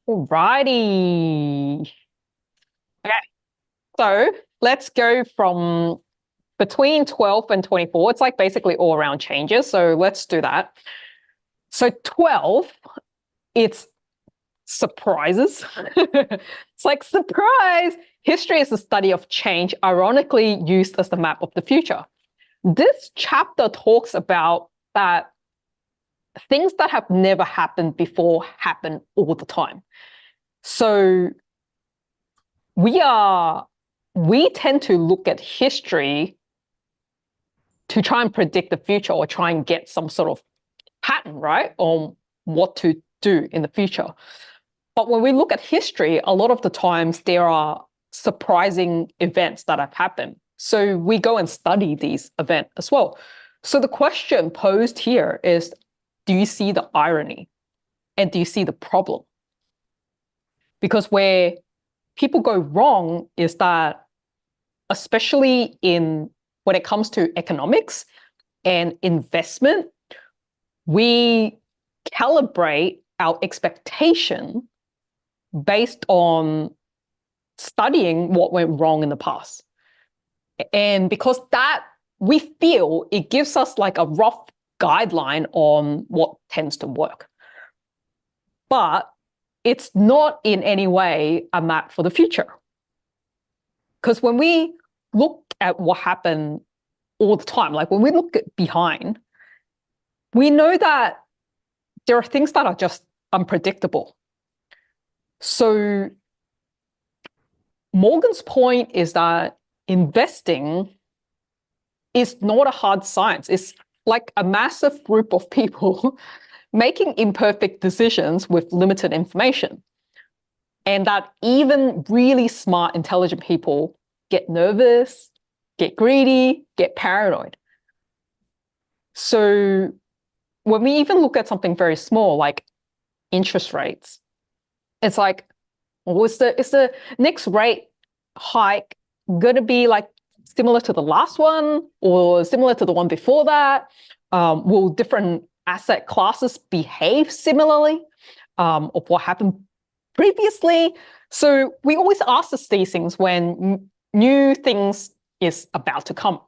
Alrighty. Okay, so let's go from between 12 and 24. It's like basically all around changes. So let's do that. So 12, it's surprises. It's like, surprise! History is the study of change, ironically used as the map of the future. This chapter talks about that things that have never happened before happen all the time. So we tend to look at history to try and predict the future or try and get some sort of pattern, right, on what to do in the future. But when we look at history, a lot of the times there are surprising events that have happened. So we go and study these events as well. So the question posed here is, do you see the irony? And do you see the problem? Because where people go wrong is that, especially when it comes to economics and investment, we calibrate our expectation based on studying what went wrong in the past. And because that, we feel it gives us like a rough guideline on what tends to work. But it's not in any way a map for the future. Because when we look at what happened all the time, like when we look behind, we know that there are things that are just unpredictable. So Morgan's point is that investing is not a hard science. It's like a massive group of people making imperfect decisions with limited information. And that even really smart, intelligent people get nervous, get greedy, get paranoid. So when we even look at something very small, like interest rates, it's like, well, is the next rate hike going to be like similar to the last one or similar to the one before that? Will different asset classes behave similarly of what happened previously? So we always ask us these things when new things is about to come.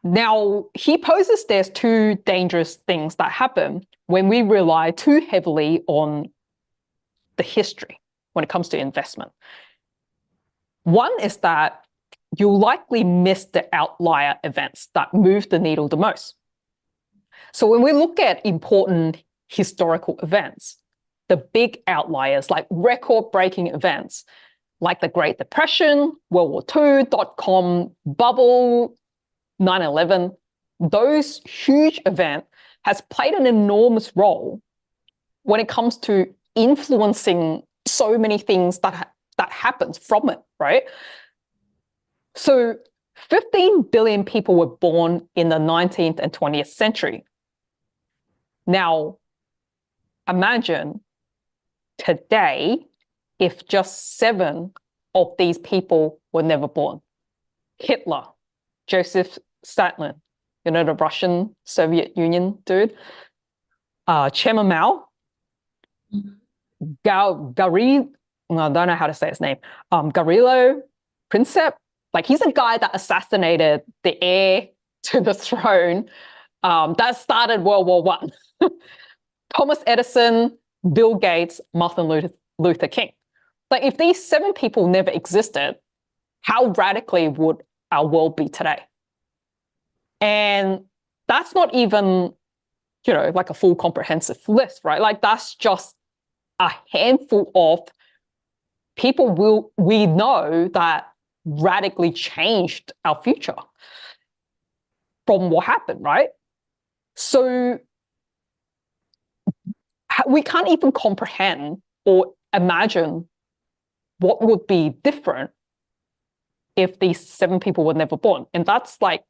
Now, he poses there's two dangerous things that happen when we rely too heavily on the history when it comes to investment. One is that you'll likely miss the outlier events that move the needle the most. So when we look at important historical events, the big outliers, like record-breaking events, like the Great Depression, World War II, dot-com bubble, 9/11, those huge events has played an enormous role when it comes to influencing so many things that happens from it, right? So 15 billion people were born in the 19th and 20th century. Now, imagine today if just 7 of these people were never born. Hitler, Joseph Stalin, you know, the Russian Soviet Union dude, Chairman Mao, Gary, I don't know how to say his name, Gavrilo Princip, like he's a guy that assassinated the heir to the throne that started World War I. Thomas Edison, Bill Gates, Martin Luther King. Like if these 7 people never existed, how radically would our world be today? And that's not even, you know, like a full comprehensive list, right? Like that's just a handful of people we know that radically changed our future from what happened, right? So we can't even comprehend or imagine what would be different if these 7 people were never born. And that's like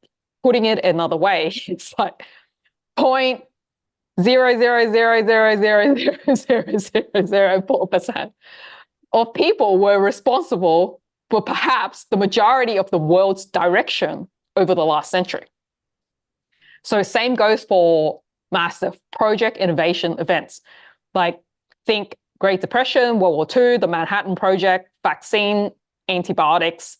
putting it another way. It's like 0.000000004% of people were responsible for perhaps the majority of the world's direction over the last century. So same goes for massive project innovation events. Like think Great Depression, World War II, the Manhattan Project, vaccine, antibiotics,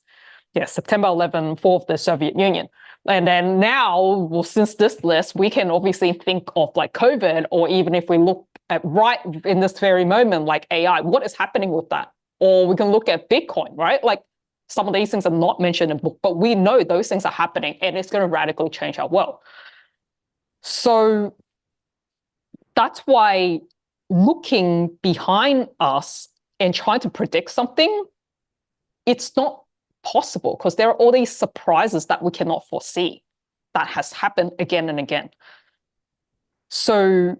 September 11th, 4th, the Soviet Union. And then now, well, since this list, we can obviously think of like COVID, or even if we look at right in this very moment, like AI, what is happening with that? Or we can look at Bitcoin, right? Like some of these things are not mentioned in the book, but we know those things are happening and it's going to radically change our world. So that's why looking behind us and trying to predict something, it's not possible because there are all these surprises that we cannot foresee that has happened again and again. So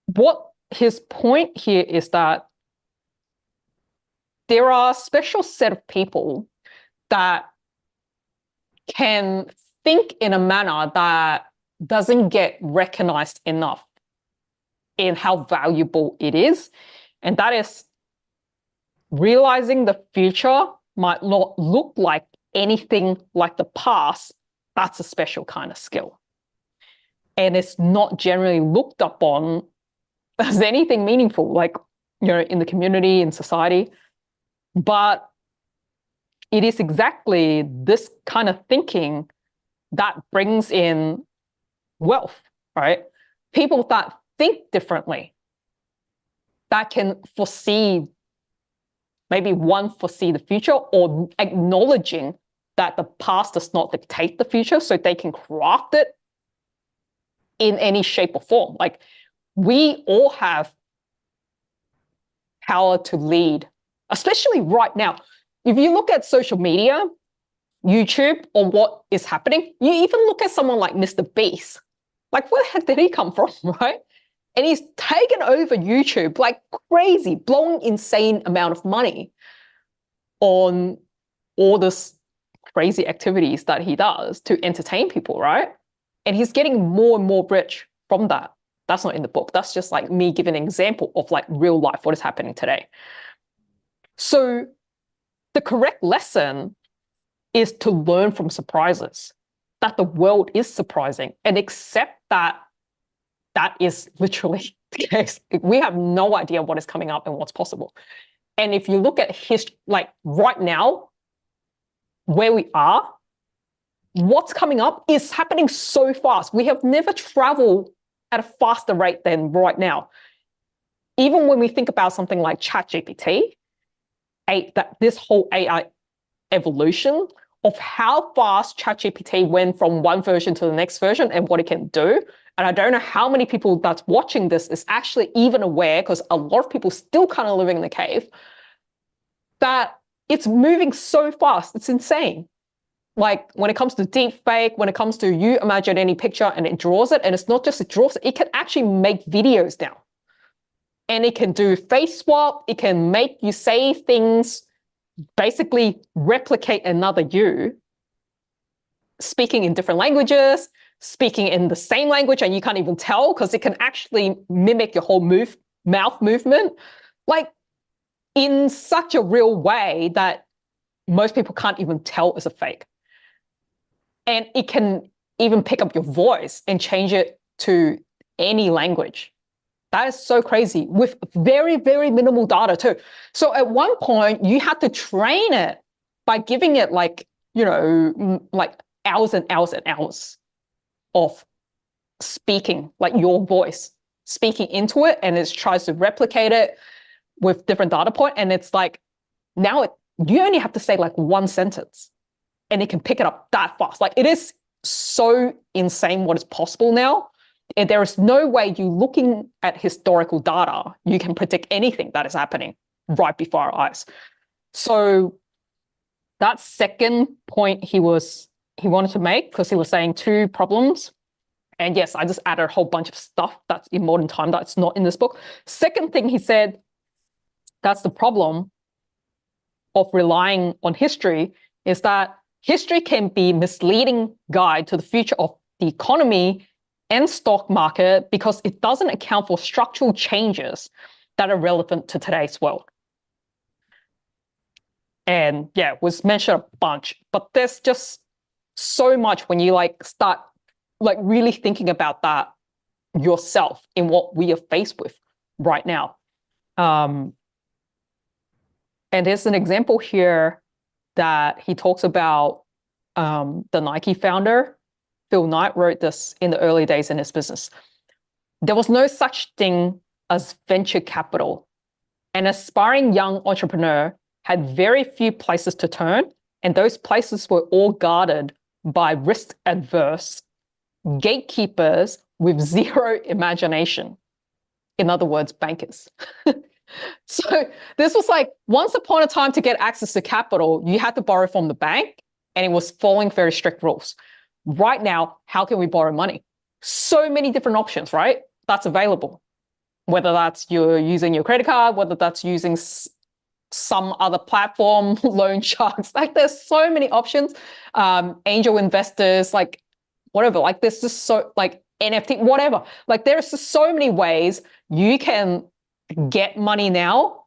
what his point here is that there are a special set of people that can think in a manner that doesn't get recognized enough in how valuable it is. And that is realizing the future might not look like anything like the past. That's a special kind of skill. And it's not generally looked upon as anything meaningful, like, in the community, in society. But it is exactly this kind of thinking that brings in wealth, right? People that think differently, that can foresee the future, or acknowledging that the past does not dictate the future, so they can craft it in any shape or form. Like, we all have power to lead, especially right now. If you look at social media, YouTube, or what is happening, you even look at someone like Mr. Beast. Like, where the heck did he come from, right? And he's taken over YouTube like crazy, blowing insane amount of money on all this crazy activities that he does to entertain people, right? And he's getting more and more rich from that. That's not in the book. That's just like me giving an example of like real life, what is happening today. So the correct lesson is to learn from surprises, that the world is surprising, and accept that that is literally the case. We have no idea what is coming up and what's possible. And if you look at history, like right now, where we are, what's coming up is happening so fast. We have never traveled at a faster rate than right now. Even when we think about something like ChatGPT, that this whole AI evolution of how fast ChatGPT went from one version to the next version and what it can do. And I don't know how many people that's watching this is actually even aware, because a lot of people still kind of living in the cave, that it's moving so fast. It's insane. Like when it comes to deep fake, when it comes to you imagine any picture and it draws it, and it's not just it draws it, it can actually make videos now. And it can do face swap, it can make you say things, basically replicate another you, speaking in different languages, speaking in the same language, and you can't even tell because it can actually mimic your whole mouth movement, like in such a real way that most people can't even tell is a fake. And it can even pick up your voice and change it to any language. That is so crazy with very, very minimal data too. So at one point you had to train it by giving it like, like hours and hours and hours of speaking, like your voice, speaking into it, and it tries to replicate it with different data point. And it's like, now you only have to say like one sentence and it can pick it up that fast. Like it is so insane what is possible now. And there is no way you looking at historical data, you can predict anything that is happening right before our eyes. So that second point he wanted to make, because he was saying two problems. And yes, I just added a whole bunch of stuff that's in modern time that's not in this book. Second thing he said, that's the problem of relying on history, is that history can be misleading guide to the future of the economy and stock market because it doesn't account for structural changes that are relevant to today's world. And yeah, it was mentioned a bunch, but there's just so much when you start really thinking about that yourself in what we are faced with right now. And there's an example here that he talks about the Nike founder, Phil Knight, wrote this in the early days in his business. There was no such thing as venture capital. An aspiring young entrepreneur had very few places to turn, and those places were all guarded by risk-averse gatekeepers with zero imagination. In other words, bankers. So this was like, once upon a time, to get access to capital, you had to borrow from the bank, and it was following very strict rules. Right now, how can we borrow money? So many different options, right? That's available. Whether that's you're using your credit card, whether that's using some other platform, loan sharks, like there's so many options. Angel investors, like whatever, like there's just so, like NFT, whatever. Like there's just so many ways you can get money now.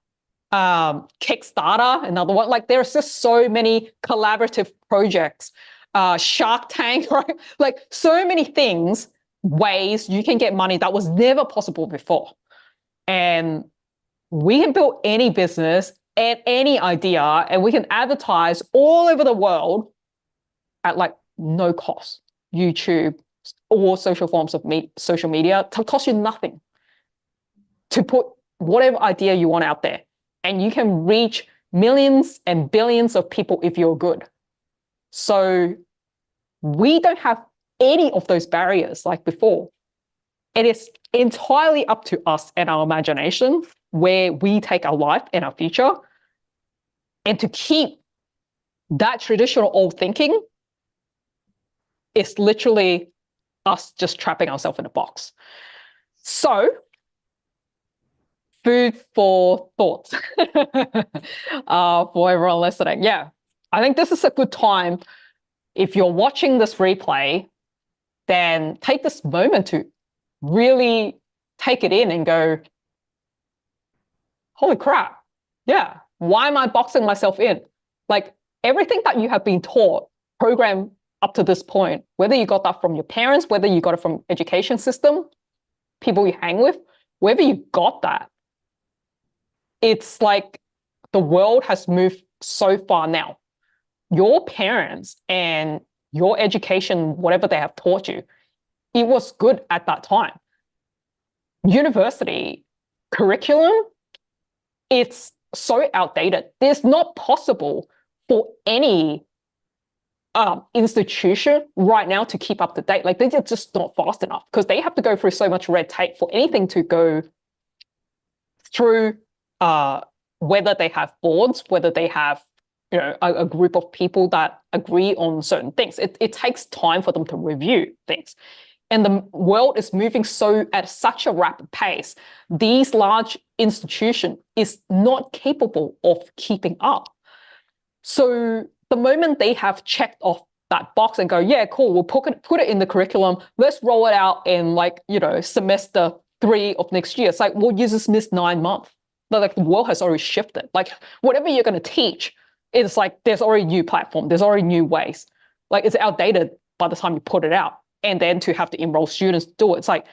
Kickstarter, another one. Like there's just so many collaborative projects. Shark Tank, right? Like so many things, ways you can get money that was never possible before. And we can build any business and any idea, and we can advertise all over the world at like no cost. YouTube or social forms of social media to cost you nothing to put whatever idea you want out there. And you can reach millions and billions of people if you're good. So we don't have any of those barriers like before. It is entirely up to us and our imagination where we take our life and our future. And to keep that traditional old thinking is literally us just trapping ourselves in a box. So, food for thought for everyone listening. Yeah, I think this is a good time. If you're watching this replay, then take this moment to really take it in and go, holy crap, yeah, why am I boxing myself in? Like everything that you have been taught, programmed up to this point, whether you got that from your parents, whether you got it from education system, people you hang with, wherever you got that, it's like the world has moved so far now. Your parents and your education, whatever they have taught you, it was good at that time. University curriculum, it's so outdated. It's not possible for any institution right now to keep up to date. Like they're just not fast enough because they have to go through so much red tape for anything to go through, whether they have boards, whether they have a group of people that agree on certain things. It takes time for them to review things. And the world is moving at such a rapid pace. These large institutions is not capable of keeping up. So the moment they have checked off that box and go, yeah, cool, we'll put it in the curriculum. Let's roll it out in semester 3 of next year. It's like, well, you just missed 9 months. But like the world has already shifted. Like whatever you're going to teach, it's like there's already new platform. There's already new ways. Like it's outdated by the time you put it out. And then to have to enroll students to do it. It's like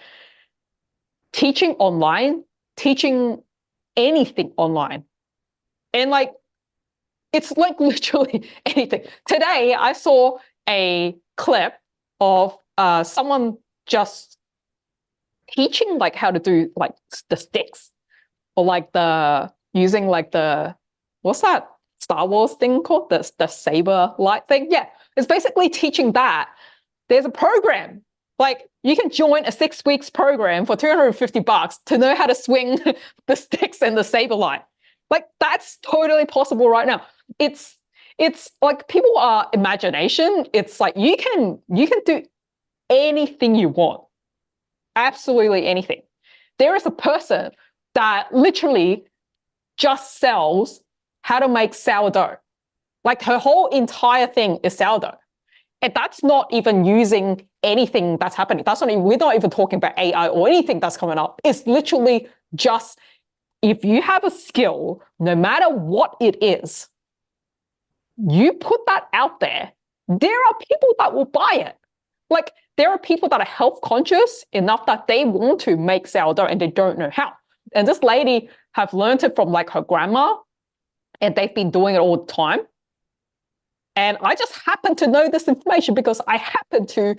teaching online, teaching anything online. And like, it's like literally anything. Today, I saw a clip of someone just teaching like how to do like the sticks or like using like what's that Star Wars thing called? The saber light thing? Yeah, it's basically teaching that. There's a program. Like you can join a 6 weeks program for $250 to know how to swing the sticks and the saber light. Like that's totally possible right now. It's like people are imagination. It's like you can do anything you want. Absolutely anything. There is a person that literally just sells how to make sourdough. Like her whole entire thing is sourdough. And that's not even using anything that's happening. We're not even talking about AI or anything that's coming up. It's literally just, if you have a skill, no matter what it is, you put that out there, there are people that will buy it. Like there are people that are health conscious enough that they want to make sourdough and they don't know how. And this lady have learned it from like her grandma, and they've been doing it all the time. And I just happen to know this information because I happen to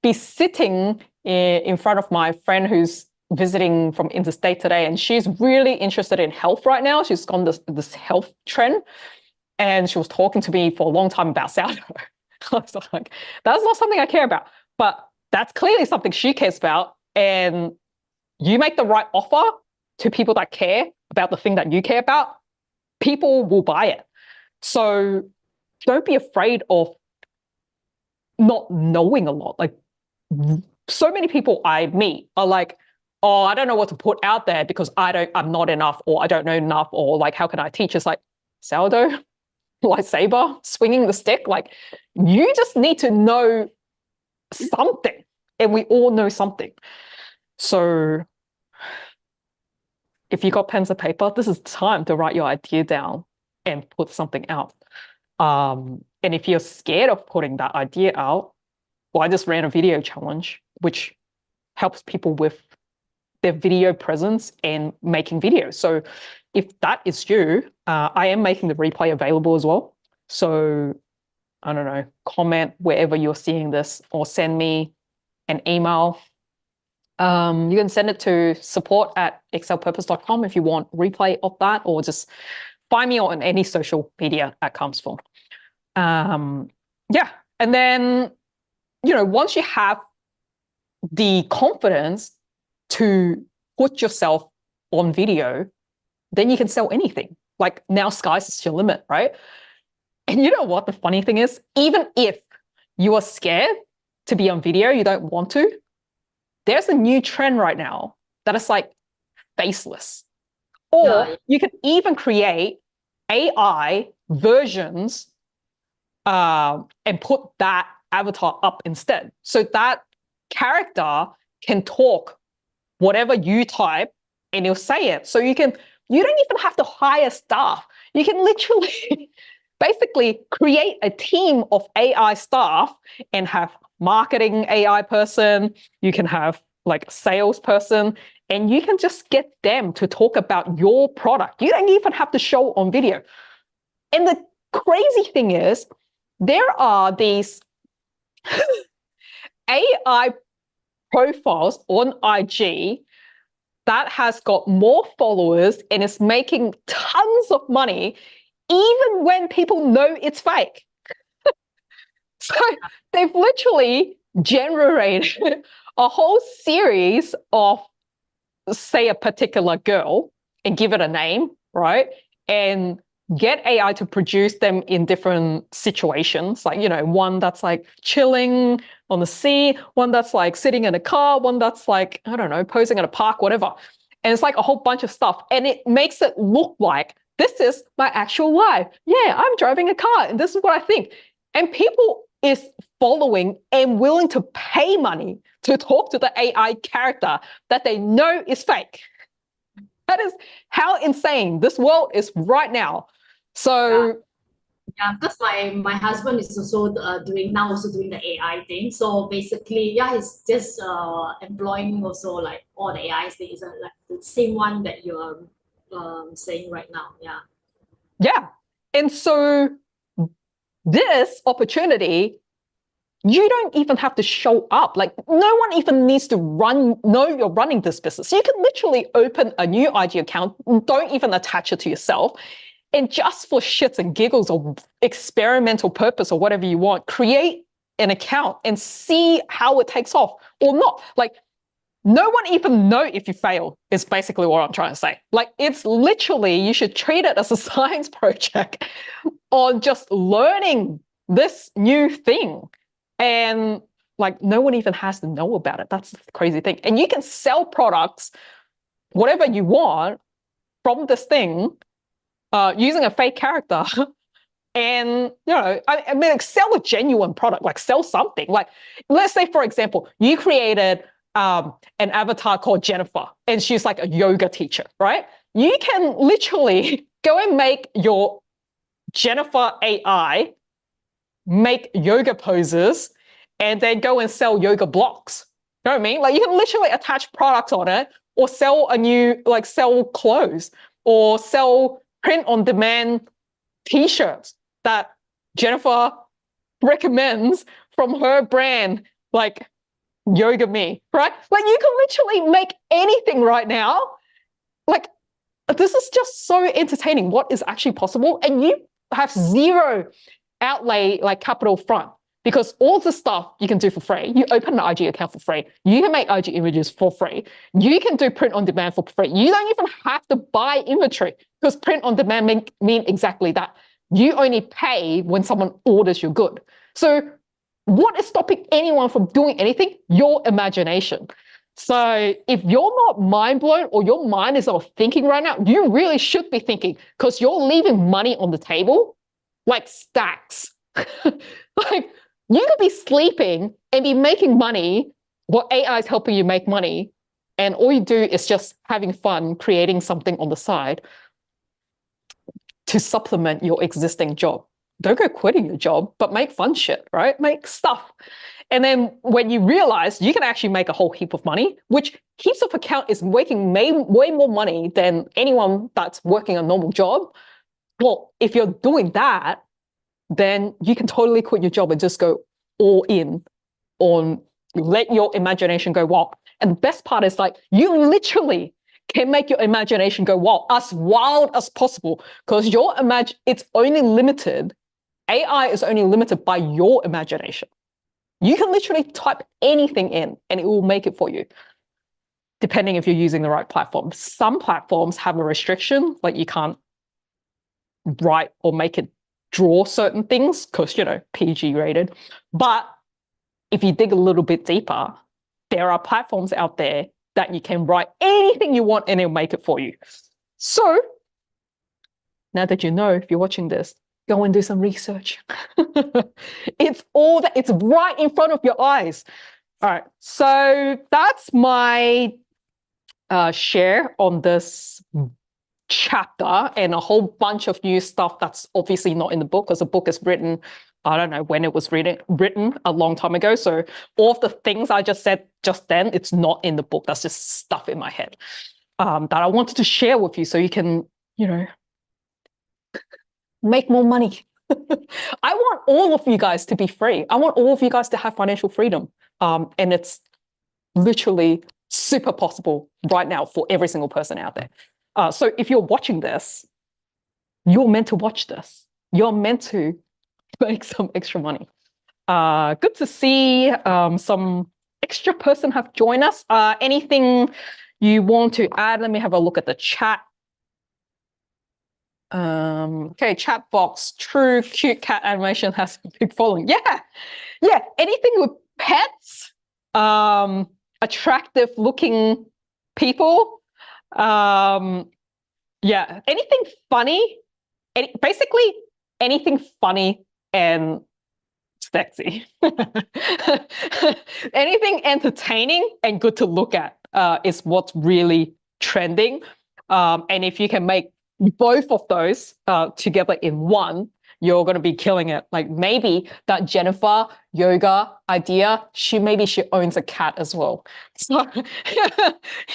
be sitting in front of my friend who's visiting from interstate today, and she's really interested in health right now. She's on this health trend, and she was talking to me for a long time about sourdough. I was like, that's not something I care about, but that's clearly something she cares about. And you make the right offer to people that care about the thing that you care about, people will buy it. So don't be afraid of not knowing a lot. Like, so many people I meet are like, oh, I don't know what to put out there because I'm not enough, or I don't know enough, or like, how can I teach? It's like, sourdough, lightsaber, swinging the stick. Like, you just need to know something, and we all know something. So if you got pens and paper, this is time to write your idea down and put something out. And if you're scared of putting that idea out, well, I just ran a video challenge, which helps people with their video presence and making videos. So if that is you, I am making the replay available as well. So I don't know, comment wherever you're seeing this, or send me an email. You can send it to support@excelpurpose.com if you want replay of that, or just find me on any social media at Calmsform. Yeah. And then, once you have the confidence to put yourself on video, then you can sell anything. Like, now sky's your limit, right? And you know what the funny thing is? Even if you are scared to be on video, you don't want to, there's a new trend right now that is like faceless. Or you can even create AI versions and put that avatar up instead. So that character can talk whatever you type and it'll say it. So you don't even have to hire staff. You can literally basically create a team of AI staff and have marketing AI person. You can have like a salesperson, and you can just get them to talk about your product. You don't even have to show on video. And the crazy thing is, there are these AI profiles on IG that has got more followers and is making tons of money, even when people know it's fake. So they've literally generated a whole series of, say, a particular girl and give it a name, right? And get AI to produce them in different situations. Like, one that's like chilling on the sea, one that's like sitting in a car, one that's like, I don't know, posing at a park, whatever. And it's like a whole bunch of stuff. And it makes it look like this is my actual life. Yeah, I'm driving a car and this is what I think. And people is following and willing to pay money to talk to the AI character that they know is fake. That is how insane this world is right now. So yeah, because my husband is also doing the AI thing. So basically, yeah, he's just employing also like all the AI things, like the same one that you're saying right now. Yeah. Yeah. And so this opportunity, you don't even have to show up. Like, no one even needs to know you're running this business. You can literally open a new IG account, don't even attach it to yourself, and just for shits and giggles or experimental purpose or whatever you want, create an account and see how it takes off or not. Like, no one even know if you fail is basically what I'm trying to say. Like, it's literally, you should treat it as a science project on just learning this new thing. And like, no one even has to know about it. That's the crazy thing. And you can sell products, whatever you want, from this thing using a fake character. And, I mean, like, sell a genuine product, like sell something. Like, let's say, for example, you created an avatar called Jennifer, and she's like a yoga teacher, right? You can literally go and make your Jennifer AI make yoga poses and then go and sell yoga blocks. You know what I mean? Like, you can literally attach products on it, or sell clothes, or sell print on demand t-shirts that Jennifer recommends from her brand, like Yoga Me, right? Like you can literally make anything right now. Like this is just so entertaining what is actually possible, and you have zero outlay like capital front, because all the stuff you can do for free. You open an IG account for free. You can make IG images for free. You can do print on demand for free. You don't even have to buy inventory, because print on demand mean exactly that. You only pay when someone orders your good. So what is stopping anyone from doing anything? Your imagination. So if you're not mind blown, or your mind is not thinking right now, you really should be thinking, because you're leaving money on the table, like stacks. Like you could be sleeping and be making money while AI is helping you make money, and all you do is just having fun creating something on the side to supplement your existing job. Don't go quitting your job, but make fun shit, right? Make stuff. And then when you realize you can actually make a whole heap of money, which heaps of account is making way more money than anyone that's working a normal job. Well, if you're doing that, then you can totally quit your job and just go all in on, let your imagination go wild. And the best part is, like, you literally can make your imagination go wild as possible, because it's only limited. AI is only limited by your imagination. You can literally type anything in and it will make it for you, depending if you're using the right platform. Some platforms have a restriction, like you can't write or make it draw certain things because, PG rated. But if you dig a little bit deeper, there are platforms out there that you can write anything you want and it'll make it for you. So now that you know, if you're watching this, go and do some research. It's right in front of your eyes. All right, so that's my share on this chapter, and a whole bunch of new stuff that's obviously not in the book, because the book is written, I don't know when it was written a long time ago. So all of the things I just said just then, it's not in the book. That's just stuff in my head that I wanted to share with you so you can, make more money. I want all of you guys to be free. I want all of you guys to have financial freedom. And it's literally super possible right now for every single person out there. So if you're watching this, you're meant to watch this. You're meant to make some extra money. Good to see some extra person have joined us. Anything you want to add? Let me have a look at the chat. Okay, chat box. True, cute cat animation has a big following. Yeah. Anything with pets, attractive looking people. Yeah, anything funny. Basically, anything funny and sexy. Anything entertaining and good to look at is what's really trending. And if you can make both of those together in one, you're going to be killing it. Like maybe that Jennifer yoga idea, she owns a cat as well. So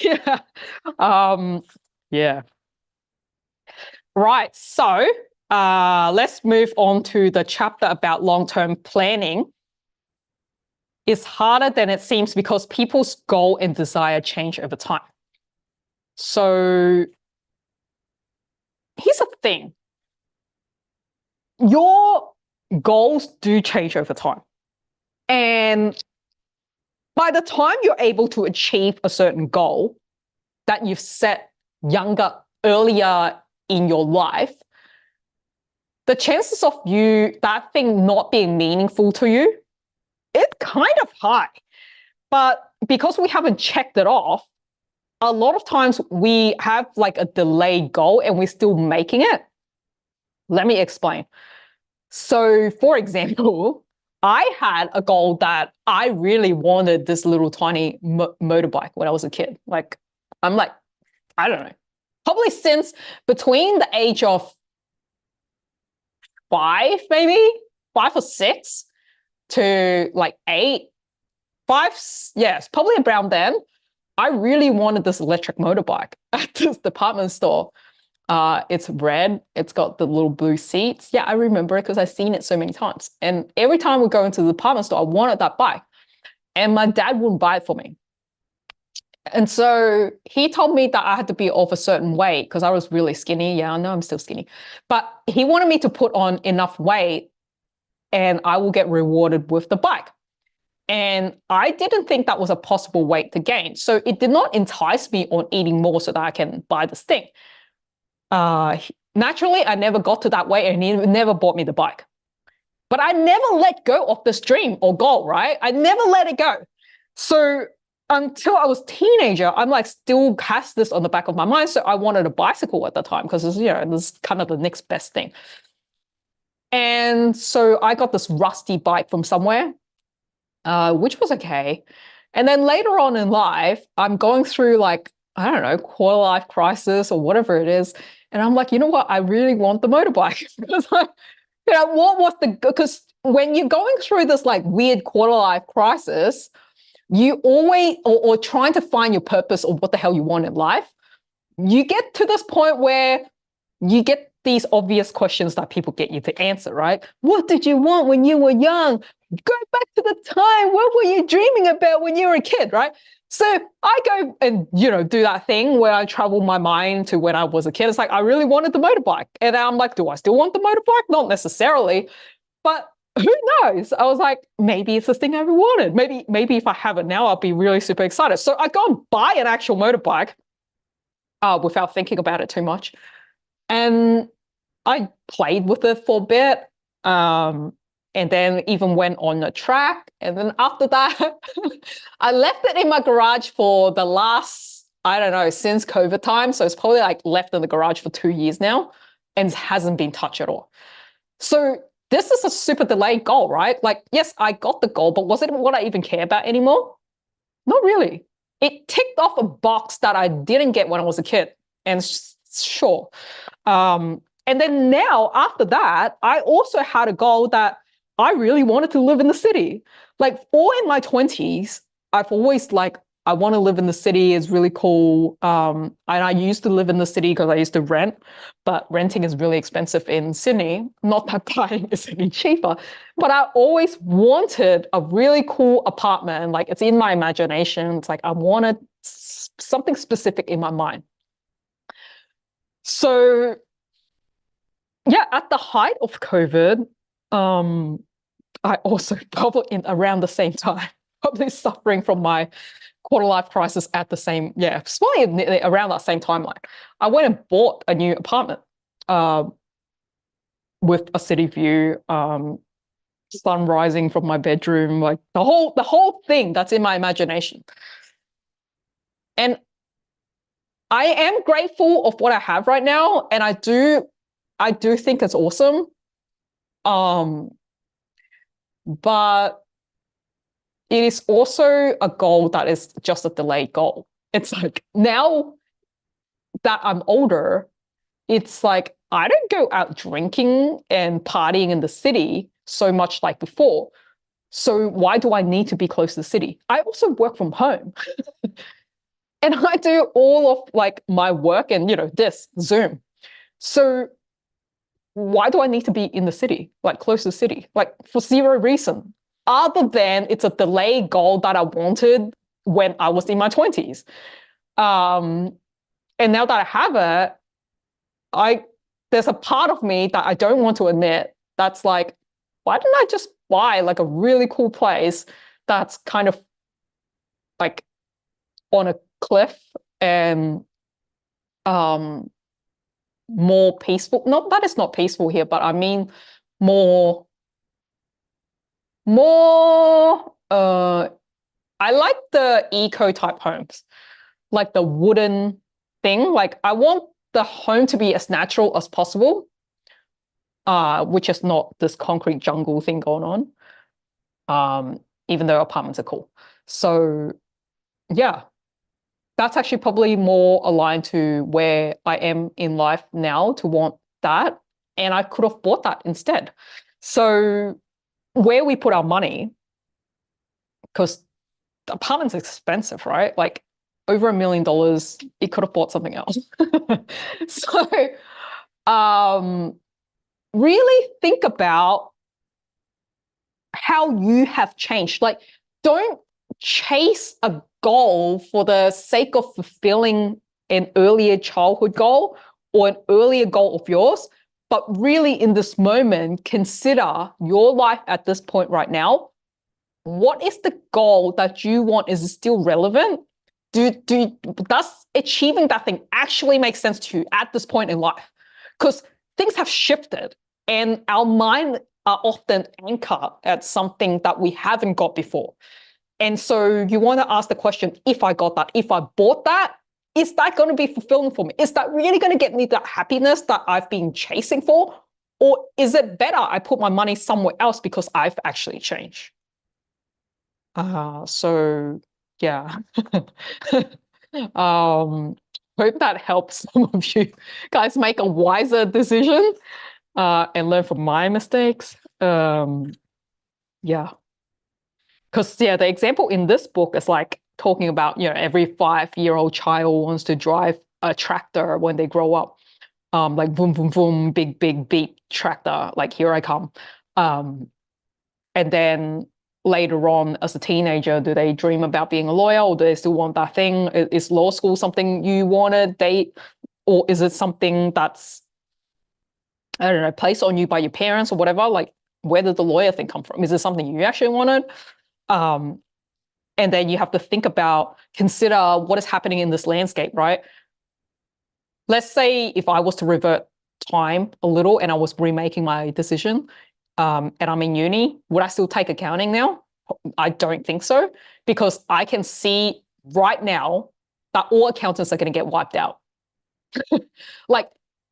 yeah. Yeah. Right. So let's move on to the chapter about long-term planning. It's harder than it seems because people's goal and desire change over time. So here's the thing. Your goals do change over time. And by the time you're able to achieve a certain goal that you've set earlier in your life, the chances of that thing not being meaningful to you, it's kind of high. But because we haven't checked it off, a lot of times we have like a delayed goal and we're still making it. Let me explain. So for example, I had a goal that I really wanted this little tiny motorbike when I was a kid. Like, I don't know, probably since between the age of 5 or 6 to like 8, 5, yes, probably around then. I really wanted this electric motorbike at this department store. It's red. It's got the little blue seats. Yeah, I remember it because I've seen it so many times. And every time we go into the department store, I wanted that bike. And my dad wouldn't buy it for me. And so he told me that I had to be of a certain weight because I was really skinny. Yeah, I know I'm still skinny. But he wanted me to put on enough weight and I will get rewarded with the bike. And I didn't think that was a possible weight to gain. So it did not entice me on eating more so that I can buy this thing. Naturally, I never got to that weight and he never bought me the bike. But I never let go of this dream or goal, right? I never let it go. So until I was a teenager, I'm like still has this on the back of my mind. So I wanted a bicycle at the time because it's, this is kind of the next best thing. And so I got this rusty bike from somewhere, which was okay. And then later on in life, I'm going through like, I don't know, quarter life crisis or whatever it is. And I'm like, you know what? I really want the motorbike because what was because when you're going through this like weird quarter life crisis, you always, or trying to find your purpose or what the hell you want in life, you get to this point where you get these obvious questions that people get you to answer, right? What did you want when you were young? Go back to the time. What were you dreaming about when you were a kid, right? So I go and, do that thing where I travel my mind to when I was a kid. It's like, I really wanted the motorbike. And I'm like, do I still want the motorbike? Not necessarily, but who knows? I was like, maybe it's this thing I ever wanted. Maybe if I have it now, I'll be really super excited. So I go and buy an actual motorbike without thinking about it too much. And I played with it for a bit. And then even went on the track. And then after that, I left it in my garage for the last, I don't know, since COVID time. So it's probably like left in the garage for 2 years now and hasn't been touched at all. So this is a super delayed goal, right? Like, yes, I got the goal, but was it what I even care about anymore? Not really. It ticked off a box that I didn't get when I was a kid. And sure. And then now after that, I also had a goal that I really wanted to live in the city. Like all in my 20s, I've always like, I want to live in the city. It's really cool. And I used to live in the city because I used to rent, but renting is really expensive in Sydney. Not that buying is any cheaper, but I always wanted a really cool apartment. Like it's in my imagination. It's like I wanted something specific in my mind. So yeah, at the height of COVID, I also probably around the same time, probably suffering from my quarter life crisis at the same, probably around that same timeline. I went and bought a new apartment with a city view, sun rising from my bedroom, like the whole thing that's in my imagination. And I am grateful of what I have right now, and I do think it's awesome. But it is also a goal that is just a delayed goal. It's like now that I'm older, it's like I don't go out drinking and partying in the city so much like before. So why do I need to be close to the city? I also work from home. And I do all of like my work and, this Zoom. So why do I need to be in the city, like close to the city, like for zero reason, other than it's a delayed goal that I wanted when I was in my 20s. And now that I have it, there's a part of me that I don't want to admit that's like, why didn't I just buy like a really cool place that's kind of like on a cliff and more peaceful? Not that it's not peaceful here, but I mean more I like the eco type homes, like the wooden thing. Like I want the home to be as natural as possible, which is not this concrete jungle thing going on, even though apartments are cool. So yeah, that's actually probably more aligned to where I am in life now to want that. And I could have bought that instead. So where we put our money, because apartments are expensive, right? Like over $1 million, it could have bought something else. So really think about how you have changed. Like, don't chase a goal for the sake of fulfilling an earlier childhood goal or an earlier goal of yours, but really in this moment, consider your life at this point right now. What is the goal that you want? Is it still relevant? Does achieving that thing actually make sense to you at this point in life? Because things have shifted and our mind are often anchored at something that we haven't got before. And so you want to ask the question, if I got that, if I bought that, is that going to be fulfilling for me? Is that really going to get me that happiness that I've been chasing for? Or is it better I put my money somewhere else because I've actually changed? So yeah. Hope that helps some of you guys make a wiser decision and learn from my mistakes. Yeah. Because the example in this book is like talking about, every 5-year-old child wants to drive a tractor when they grow up. Like boom, boom, boom, big, big beep tractor, like here I come. And then later on, as a teenager, do they dream about being a lawyer, or do they still want that thing? Is law school something you want to date, or is it something that's, I don't know, placed on you by your parents or whatever? Like, where did the lawyer thing come from? Is it something you actually wanted? And then you have to consider what is happening in this landscape, right? Let's say if I was to revert time a little and I was remaking my decision, and I'm in uni, would I still take accounting now? I don't think so, because I can see right now that all accountants are going to get wiped out. Like,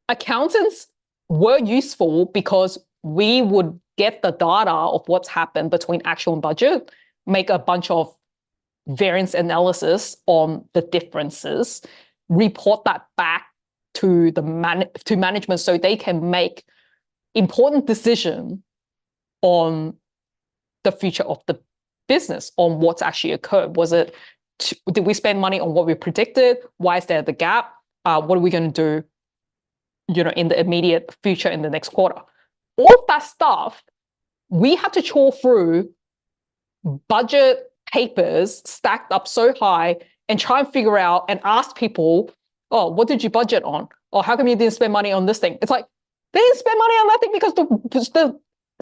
accountants were useful because we would get the data of what's happened between actual and budget, make a bunch of variance analysis on the differences, report that back to to management so they can make important decision on the future of the business, on what's actually occurred. Did we spend money on what we predicted? Why is there the gap? What are we going to do, in the immediate future, in the next quarter? All of that stuff, we had to chore through budget papers stacked up so high and try and figure out and ask people, oh, what did you budget on? Or how come you didn't spend money on this thing? It's like, they didn't spend money on that thing because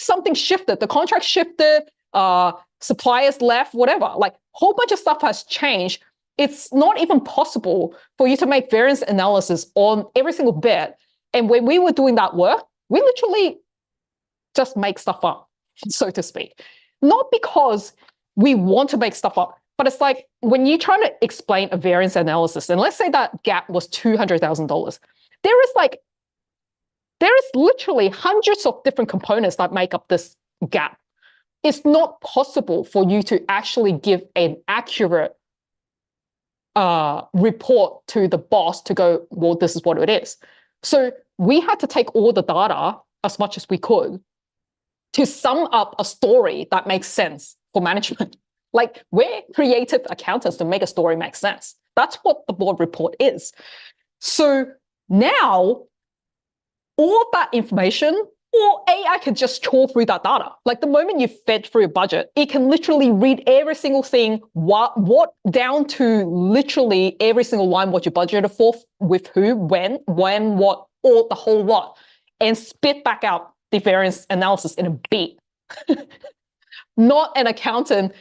something shifted. The contract shifted, suppliers left, whatever. Like, a whole bunch of stuff has changed. It's not even possible for you to make variance analysis on every single bit. And when we were doing that work, we literally just make stuff up, so to speak. Not because we want to make stuff up, but it's like when you're trying to explain a variance analysis, and let's say that gap was $200,000, there is literally hundreds of different components that make up this gap. It's not possible for you to actually give an accurate report to the boss to go, well, this is what it is. So we had to take all the data as much as we could to sum up a story that makes sense for management. Like, we're creative accountants to make a story make sense. That's what the board report is. So now, all that information, or AI can just chore through that data. Like, the moment you fed through a budget, it can literally read every single thing, what down to literally every single line, what you budgeted for, with who, when, what, or the whole lot, and spit back out the variance analysis in a beat. Not an accountant,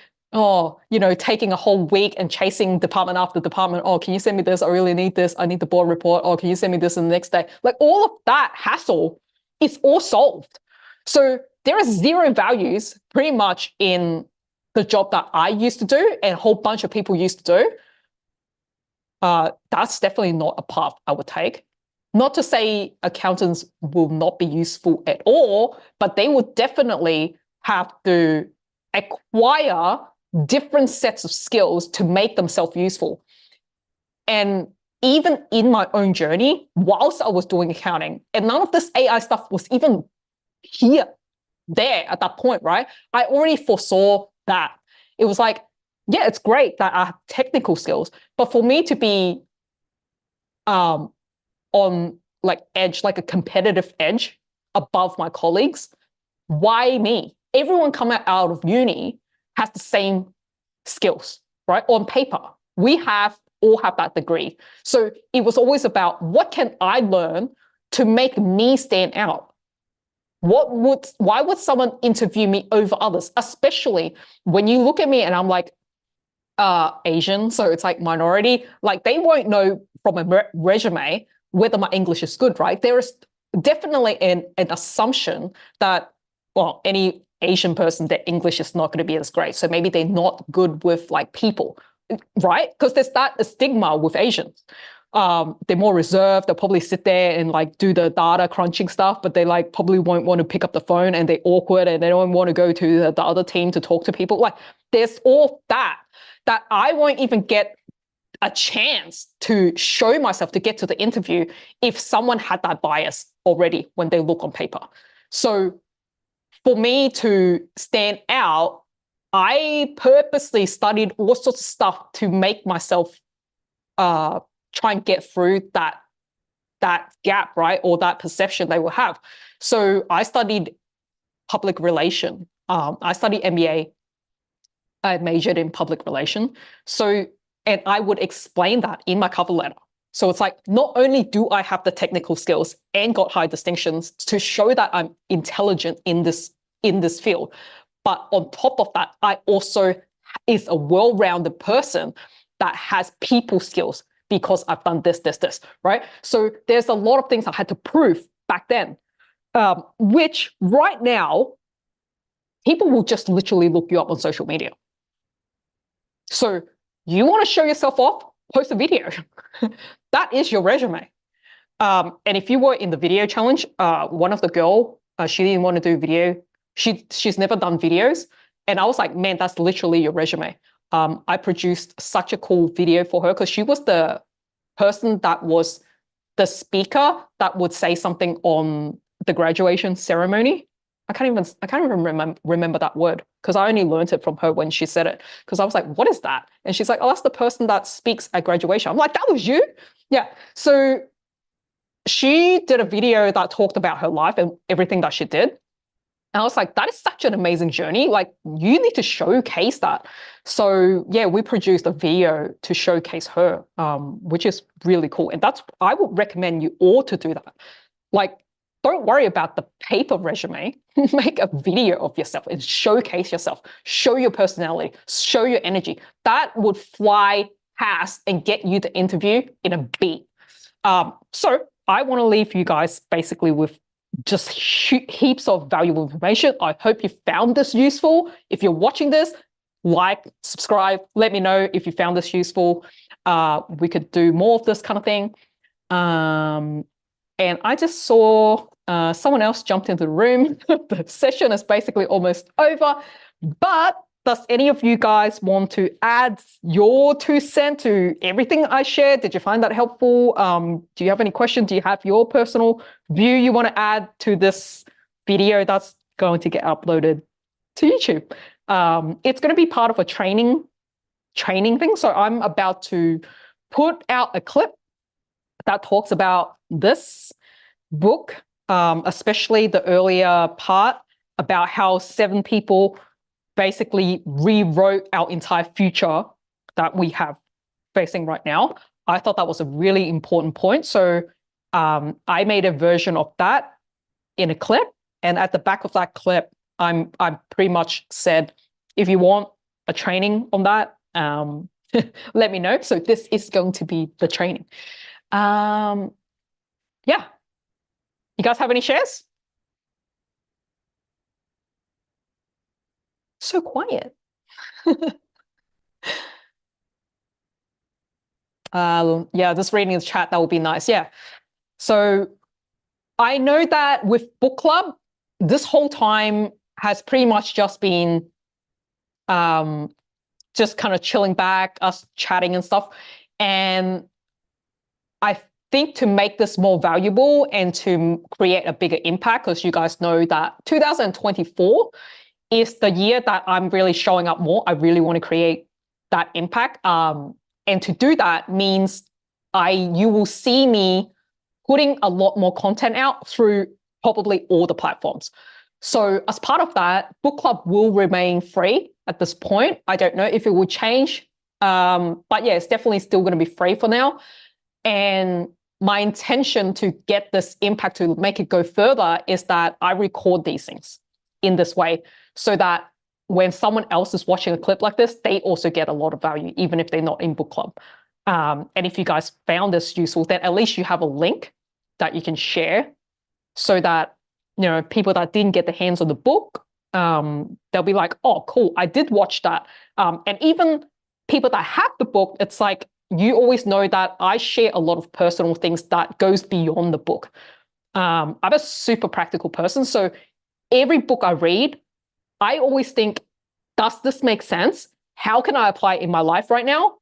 taking a whole week and chasing department after department. Oh, can you send me this? I really need this. I need the board report. Oh, can you send me this in the next day? Like, all of that hassle is all solved. So there is zero values pretty much in the job that I used to do and a whole bunch of people used to do. That's definitely not a path I would take. Not to say accountants will not be useful at all, but they would definitely have to acquire different sets of skills to make themselves useful. And even in my own journey, whilst I was doing accounting, and none of this AI stuff was even there at that point, right? I already foresaw that. It was like, yeah, it's great that I have technical skills, but for me to be on like edge, like a competitive edge above my colleagues, why me? Everyone coming out of uni has the same skills, right? On paper, we all have that degree. So it was always about what can I learn to make me stand out? Why would someone interview me over others? Especially when you look at me and I'm like, Asian, so it's like minority, like they won't know from a resume whether my English is good, right? There is definitely an assumption that, well, any Asian person, their English is not going to be as great. So maybe they're not good with like people, right? Because there's that stigma with Asians. They're more reserved. They'll probably sit there and like do the data crunching stuff, but they like probably won't want to pick up the phone and they're awkward and they don't want to go to the other team to talk to people. Like there's all that I won't even get a chance to show myself to get to the interview if someone had that bias already when they look on paper. So for me to stand out, I purposely studied all sorts of stuff to make myself try and get through that gap, right? Or that perception they will have. So I studied public relation. I studied MBA. I majored in public relation. So, and I would explain that in my cover letter. So it's like, not only do I have the technical skills and got high distinctions to show that I'm intelligent in this field, but on top of that, I also is a well-rounded person that has people skills because I've done this, right? So there's a lot of things I had to prove back then, which right now, people will just literally look you up on social media. So you want to show yourself off, post a video. That is your resume. And if you were in the video challenge, one of the girl, she didn't want to do video. She's never done videos. And I was like, man, that's literally your resume. I produced such a cool video for her because she was the person that was the speaker that would say something on the graduation ceremony. I can't even remember that word because I only learned it from her when she said it. Because I was like, what is that? And she's like, oh, that's the person that speaks at graduation. I'm like, that was you? Yeah. So she did a video that talked about her life and everything that she did. And I was like, that is such an amazing journey. Like, you need to showcase that. So yeah, we produced a video to showcase her, which is really cool. And I would recommend you all to do that. Like, don't worry about the paper resume. Make a video of yourself and showcase yourself. Show your personality. Show your energy. That would fly past and get you the interview in a beat. So I want to leave you guys basically with just heaps of valuable information. I hope you found this useful. If you're watching this, like, subscribe. Let me know if you found this useful. We could do more of this kind of thing. And I just saw someone else jumped into the room. The session is basically almost over. But does any of you guys want to add your 2 cents to everything I shared? Did you find that helpful? Do you have any questions? Do you have your personal view you want to add to this video that's going to get uploaded to YouTube? It's going to be part of a training thing. So I'm about to put out a clip that talks about this book, especially the earlier part about how 7 people basically rewrote our entire future that we have facing right now. I thought that was a really important point. So I made a version of that in a clip. And at the back of that clip, I pretty much said, if you want a training on that, let me know. So this is going to be the training. Yeah. You guys have any shares? So quiet. Yeah, just reading the chat, that would be nice. Yeah. So I know that with book club, this whole time has pretty much just been just kind of chilling back, us chatting and stuff. And I think to make this more valuable and to create a bigger impact, because you guys know that 2024 is the year that I'm really showing up more. I really want to create that impact. And to do that means you will see me putting a lot more content out through probably all the platforms. So as part of that, Book Club will remain free at this point. I don't know if it will change, but yeah, it's definitely still going to be free for now. And my intention to get this impact, to make it go further, is that I record these things in this way so that when someone else is watching a clip like this, they also get a lot of value, even if they're not in Book Club. And if you guys found this useful, then at least you have a link that you can share so that, you know, people that didn't get their hands on the book, they'll be like, oh, cool, I did watch that. And even people that have the book, it's like, you always know that I share a lot of personal things that goes beyond the book. I'm a super practical person. So every book I read, I always think, does this make sense? How can I apply it in my life right now?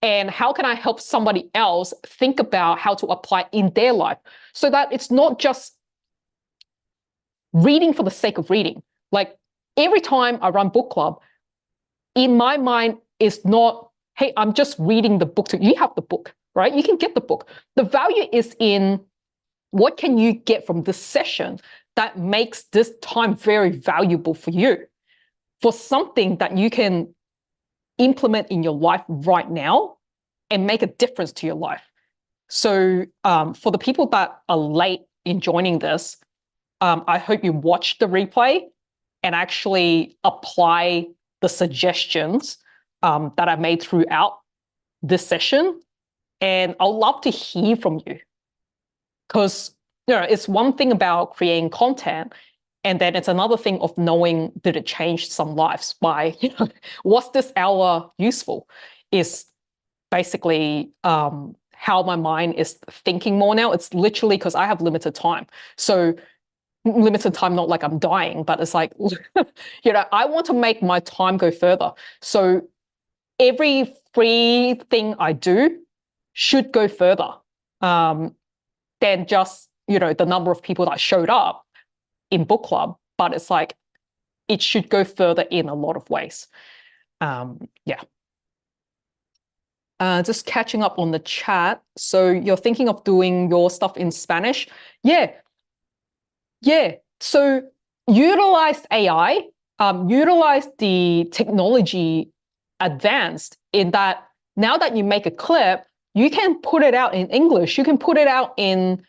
And how can I help somebody else think about how to apply in their life, so that it's not just reading for the sake of reading. Like every time I run Book Club, in my mind, it's not, hey, I'm just reading the book. You have the book, right? You can get the book. The value is in what can you get from this session that makes this time very valuable for you, for something that you can implement in your life right now and make a difference to your life. So for the people that are late in joining this, I hope you watch the replay and actually apply the suggestions that I made throughout this session. And I'd love to hear from you, because it's one thing about creating content, and then it's another thing of knowing, did it change some lives by, was this hour useful? Is basically how my mind is thinking more now. It's literally because I have limited time. So limited time, not like I'm dying, but it's like, I want to make my time go further. So every free thing I do should go further than just, the number of people that showed up in Book Club. But it's like, it should go further in a lot of ways. Yeah. Just catching up on the chat. So you're thinking of doing your stuff in Spanish? Yeah. So utilize AI, utilize the technology advanced in that now that you make a clip, you can put it out in English. You can put it out in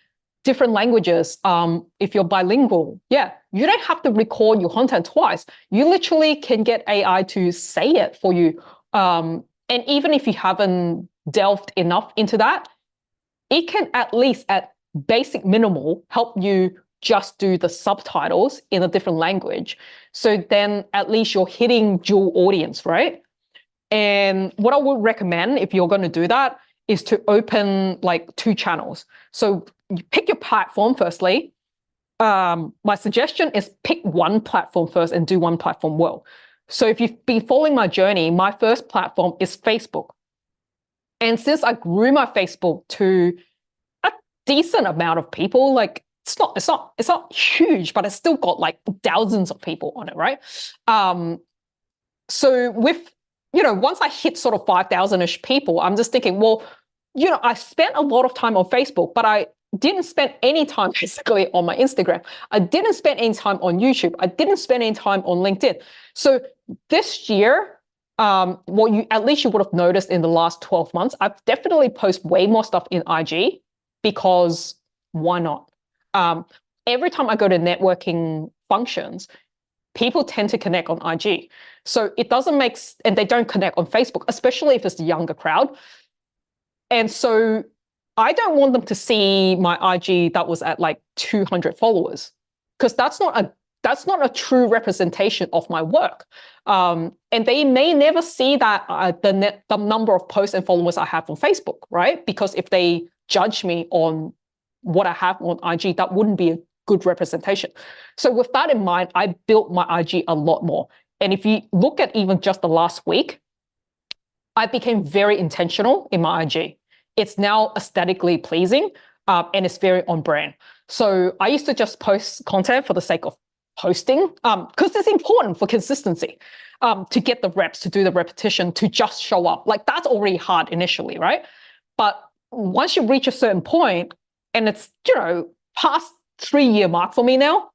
different languages. If you're bilingual, you don't have to record your content twice. You literally can get AI to say it for you. And even if you haven't delved enough into that, it can at least at basic minimal help you just do the subtitles in a different language. So then at least you're hitting dual audience, right? And what I would recommend if you're going to do that is to open like 2 channels. So you pick your platform firstly. My suggestion is pick one platform first and do one platform well. So if you've been following my journey, my first platform is Facebook. And since I grew my Facebook to a decent amount of people, like it's not huge, but it's still got like thousands of people on it, right? So with, once I hit sort of 5,000-ish people, I'm just thinking, well, I spent a lot of time on Facebook, but I didn't spend any time basically on my Instagram. I didn't spend any time on YouTube. I didn't spend any time on LinkedIn. So this year, at least you would have noticed in the last 12 months, I've definitely posted way more stuff in IG, because why not? Every time I go to networking functions, people tend to connect on IG. So it doesn't and they don't connect on Facebook, especially if it's the younger crowd. And so I don't want them to see my IG that was at like 200 followers, because that's not a true representation of my work. And they may never see that the number of posts and followers I have on Facebook, right? Because if they judge me on what I have on IG, that wouldn't be a good representation. So with that in mind, I built my IG a lot more. And if you look at even just the last week, I became very intentional in my IG. It's now aesthetically pleasing, and it's very on brand. So I used to just post content for the sake of posting, because it's important for consistency, to get the reps, to do the repetition, to just show up. Like that's already hard initially, right? But once you reach a certain point, and it's, past 3-year mark for me now,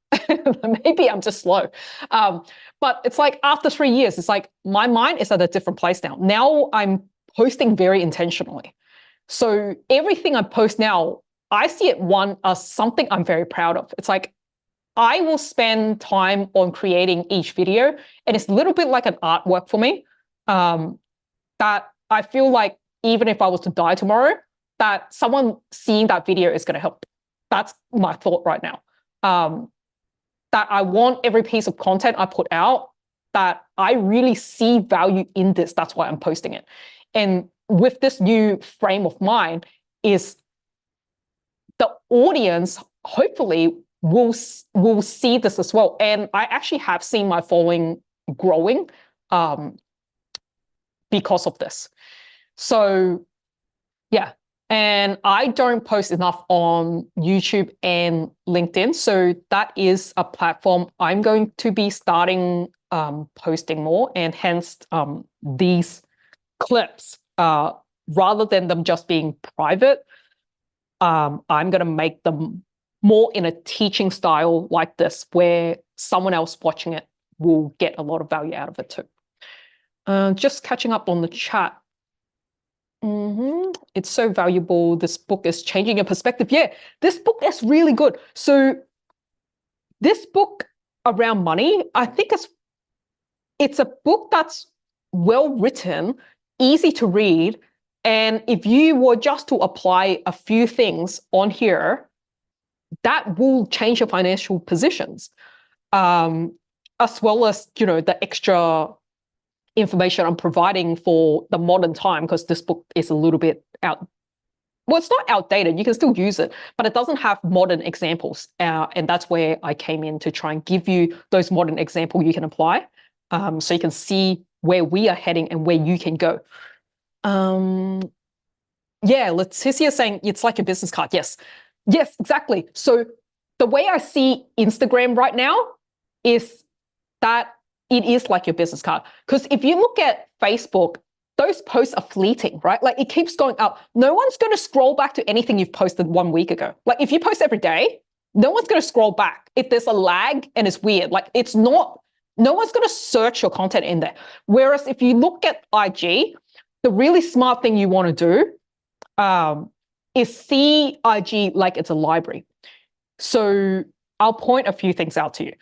maybe I'm just slow. But it's like after 3 years, it's like my mind is at a different place now. Now I'm posting very intentionally. So everything I post now, I see it as something I'm very proud of. It's like I will spend time on creating each video, and it's a little bit like an artwork for me, that I feel like even if I was to die tomorrow, that someone seeing that video is going to help. That's my thought right now. That I want every piece of content I put out, that I really see value in this. That's why I'm posting it. And with this new frame of mind is the audience hopefully will see this as well. And I actually have seen my following growing because of this. So yeah, and I don't post enough on YouTube and LinkedIn. So that is a platform I'm going to be starting posting more, and hence these clips, rather than them just being private, I'm going to make them more in a teaching style like this, where someone else watching it will get a lot of value out of it too. Just catching up on the chat. It's so valuable. This book is changing your perspective. Yeah, this book is really good. So this book around money, I think it's a book that's well written, easy to read. And if you were just to apply a few things on here, that will change your financial positions, as well as, the extra information I'm providing for the modern time, because this book is a little bit well, it's not outdated. You can still use it, but it doesn't have modern examples. And that's where I came in, to try and give you those modern examples you can apply, so you can see where we are heading and where you can go. Yeah, Leticia saying it's like a business card. Yes, exactly. So the way I see Instagram right now is that it is like your business card. Because if you look at Facebook, those posts are fleeting, right? Like it keeps going up. No one's going to scroll back to anything you've posted 1 week ago. Like if you post every day, no one's going to scroll back. If there's a lag and it's weird, like it's not, no one's going to search your content in there. Whereas if you look at IG, the really smart thing you want to do is see IG like it's a library. So I'll point a few things out to you.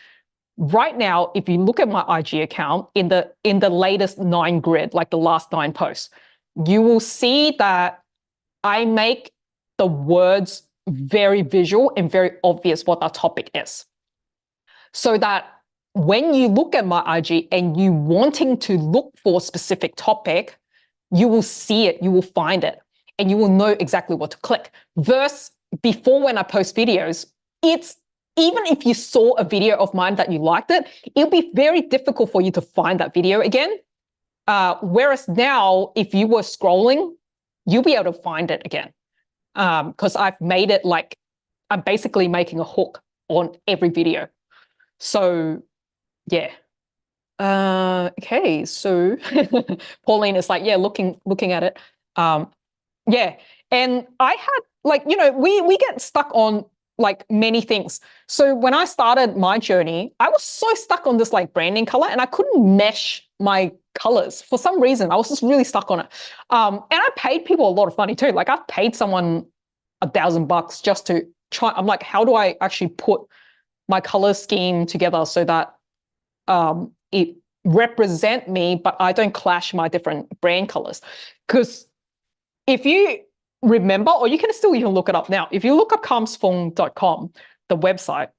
Right now, if you look at my IG account in the latest 9 grid, like the last 9 posts, you will see that I make the words very visual and very obvious what our topic is. So that when you look at my IG and you wanting to look for a specific topic, you will see it, you will find it, and you will know exactly what to click. Versus before, when I post videos, even if you saw a video of mine that you liked it, it'll be very difficult for you to find that video again. Whereas now, if you were scrolling, you'll be able to find it again. Because I've made it like, I'm basically making a hook on every video. So yeah. Okay, so Pauline is like, yeah, looking at it. Yeah, and I had like, we get stuck on like many things. So when I started my journey, I was so stuck on this like branding color, and I couldn't mesh my colors for some reason. I was just really stuck on it. And I paid people a lot of money too. Like I've paid someone $1,000 just to try. I'm like, how do I actually put my color scheme together so that it represent me, but I don't clash my different brand colors? Because if you remember, or you can still even look it up now, if you look up calmsfeng.com, the website,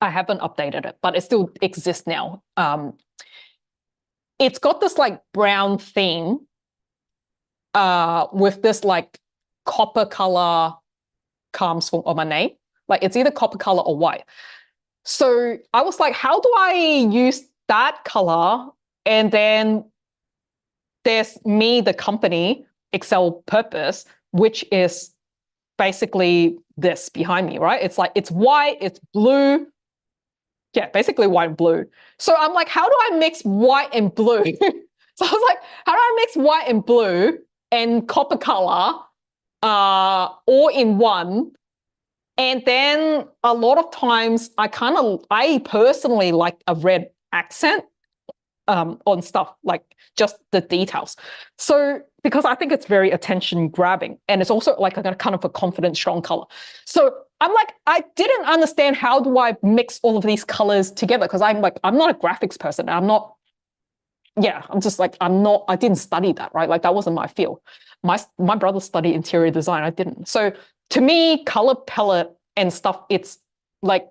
I haven't updated it, but it still exists now. It's got this like brown theme with this like copper color calmsfeng on my name. Like it's either copper color or white. So I was like, how do I use that color? And then there's me, the company, Excel Purpose, which is basically this behind me, right? It's like, it's white, it's blue, Yeah, basically white and blue. So I'm like, how do I mix white and blue? So I was like, how do I mix white and blue and copper color all in one? And then a lot of times I personally like a red accent on stuff, like just the details. So because I think it's very attention grabbing, and it's also like a kind of a confident, strong color. So I'm like, I didn't understand how do I mix all of these colors together, because I'm like, I'm not a graphics person. I'm just like, I didn't study that, right? Like that wasn't my field. My brother studied interior design. I didn't. So to me, color palette and stuff, it's like,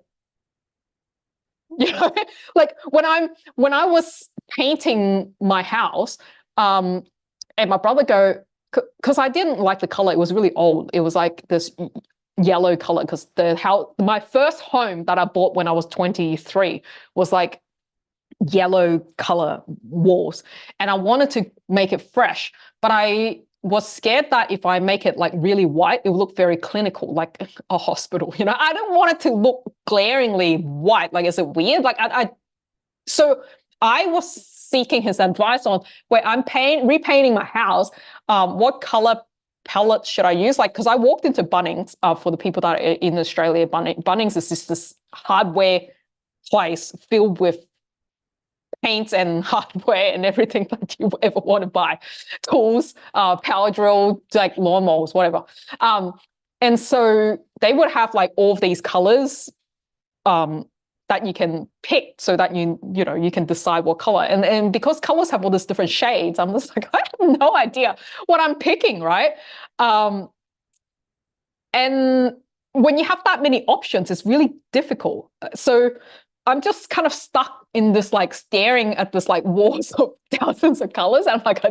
you know, like when I was painting my house, and my brother because I didn't like the color. It was really old. It was like this yellow color, because my first home that I bought when I was 23 was like yellow color walls, and I wanted to make it fresh, but I was scared that if I make it like really white, it would look very clinical, like a hospital. You know, I don't want it to look glaringly white. Like, is it weird? Like, so I was seeking his advice on where I'm repainting my house. What color palette should I use? Like, because I walked into Bunnings. For the people that are in Australia, Bunnings is just this hardware place filled with paints and hardware and everything that you ever want to buy, tools, power drill, like lawnmowers, whatever. And so they would have like all of these colors that you can pick, so that you can decide what color. And because colors have all these different shades, I'm just like, I have no idea what I'm picking, right? And when you have that many options, it's really difficult. So I'm just kind of stuck in this, like staring at this like walls of thousands of colors. And I'm like,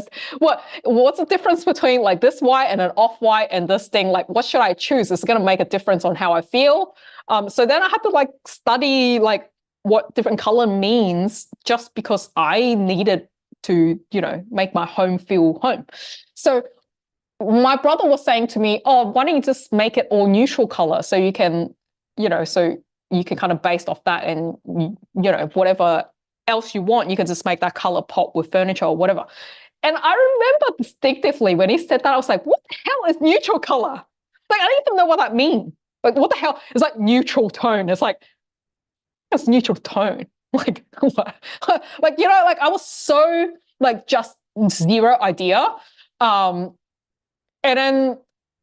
what's the difference between like this white and an off-white and this thing? Like, what should I choose? Is it going to make a difference on how I feel? So then I had to like study like what different color means, just because I needed to, make my home feel home. So my brother was saying to me, oh, why don't you just make it all neutral color, so you can, so you can kind of based off that, and whatever else you want, you can just make that color pop with furniture or whatever. And I remember distinctively when he said that, I was like, what the hell is neutral color? Like, I don't even know what that means. Like, what the hell? It's like neutral tone. It's like, it's neutral tone. Like, what? Like, like I was so like just zero idea. And then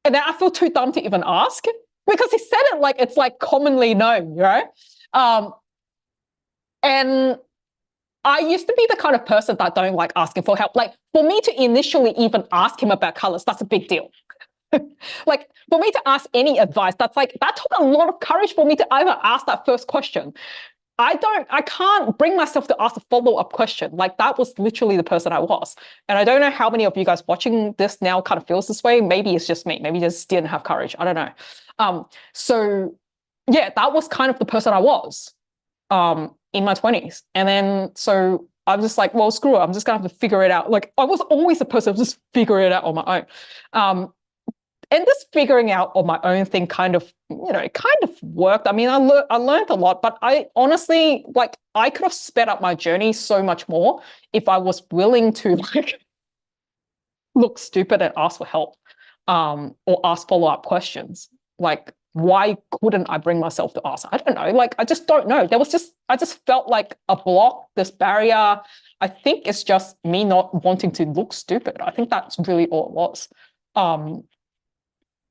I feel too dumb to even ask, because he said it like it's like commonly known, right? And I used to be the kind of person that don't like asking for help. Like, for me to initially even ask him about colors, that's a big deal. Like, for me to ask any advice, that took a lot of courage for me to even ask that first question. I can't bring myself to ask a follow-up question. Like, that was literally the person I was. And I don't know how many of you guys watching this now kind of feels this way. Maybe it's just me. Maybe just didn't have courage. I don't know. So yeah, that was kind of the person I was in my 20s. And then, so I'm just like, well, screw it. I'm just gonna have to figure it out. Like, I was always a person who just figure it out on my own. And this figuring out on my own thing kind of, it kind of worked. I mean, I learned a lot, but I honestly, like, I could have sped up my journey so much more if I was willing to like look stupid and ask for help, or ask follow-up questions. Like, why couldn't I bring myself to ask? I don't know. Like, I just don't know. I just felt like a block, this barrier. I think it's just me not wanting to look stupid. I think that's really all it was.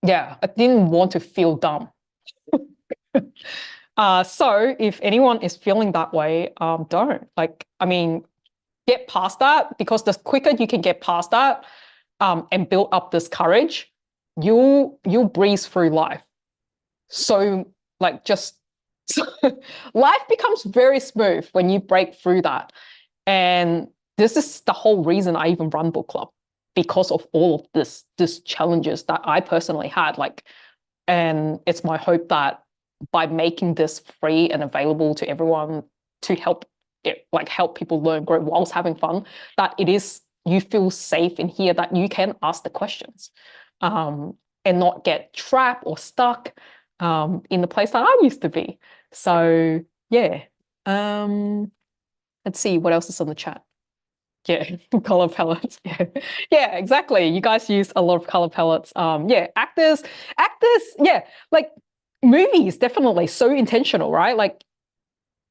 Yeah, I didn't want to feel dumb. So if anyone is feeling that way, don't. Like, I mean, get past that, because the quicker you can get past that, and build up this courage, you'll breeze through life. So like, just life becomes very smooth when you break through that. And this is the whole reason I even run book club, because of all of this challenges that I personally had. Like, and it's my hope that by making this free and available to everyone to help people learn, grow whilst having fun, that you feel safe in here, that you can ask the questions, and not get trapped or stuck in the place that I used to be. So yeah, Let's see what else is on the chat. Yeah, color palettes. Yeah, yeah, exactly. You guys use a lot of color palettes. Yeah, actors. Yeah, like movies, definitely so intentional, right? Like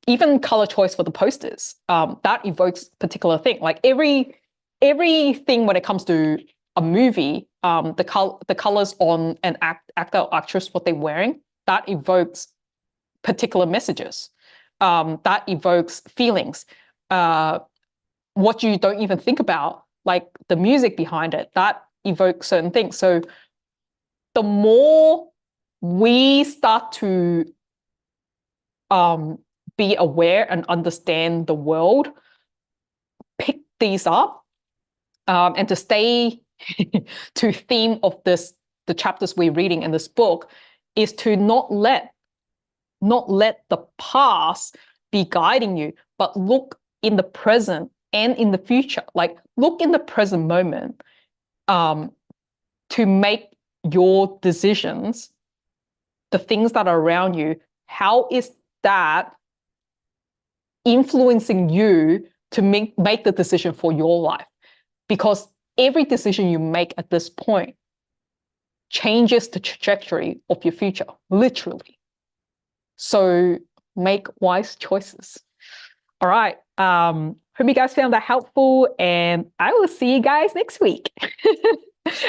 even color choice for the posters. That evokes particular thing. Like everything when it comes to a movie, the colors on an actor or actress, what they're wearing, that evokes particular messages. That evokes feelings. What you don't even think about, like the music behind it, that evokes certain things. So the more we start to be aware and understand the world, pick these up, and to stay to theme of the chapters we're reading in this book, is to not let the past be guiding you, but look in the present and in the future. Like look in the present moment, to make your decisions, the things that are around you. How is that influencing you to make the decision for your life? Because every decision you make at this point changes the trajectory of your future, literally. So make wise choices. All right. Hope you guys found that helpful, and I will see you guys next week.